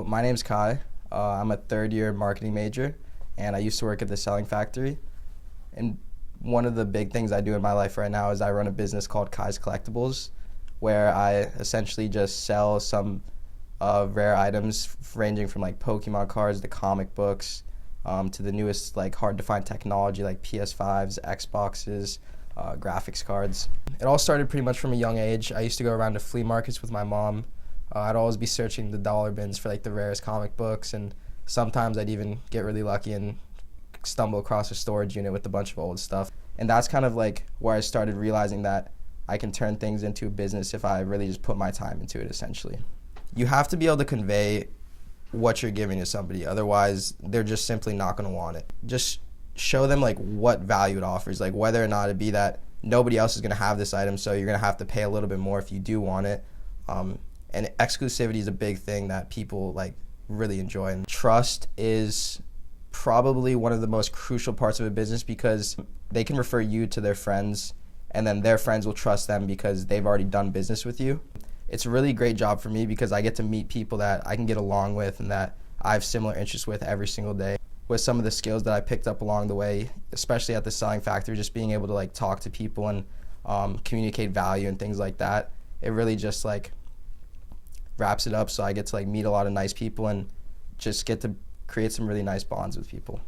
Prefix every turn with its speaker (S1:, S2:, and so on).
S1: my name's Kai. I'm a third-year marketing major, and I used to work at the Selling Factory. And one of the big things I do in my life right now is I run a business called Kai's Collectibles, where I essentially just sell some rare items ranging from like Pokemon cards to comic books, to the newest like hard-to-find technology like PS5s, Xboxes, graphics cards. It all started pretty much from a young age. I used to go around to flea markets with my mom. I'd always be searching the dollar bins for like the rarest comic books, and sometimes I'd even get really lucky and stumble across a storage unit with a bunch of old stuff. And that's kind of like where I started realizing that I can turn things into a business if I really just put my time into it, essentially. You have to be able to convey what you're giving to somebody, otherwise they're just simply not going to want it. Just show them like what value it offers, like whether or not it be that nobody else is going to have this item, so you're going to have to pay a little bit more if you do want it. And exclusivity is a big thing that people like really enjoy. And trust is probably one of the most crucial parts of a business, because they can refer you to their friends, and then their friends will trust them because they've already done business with you. It's a really great job for me because I get to meet people that I can get along with and that I have similar interests with every single day. With some of the skills that I picked up along the way, especially at the Selling Factory, just being able to like talk to people and communicate value and things like that, it really just like wraps it up, so I get to like meet a lot of nice people and just get to create some really nice bonds with people.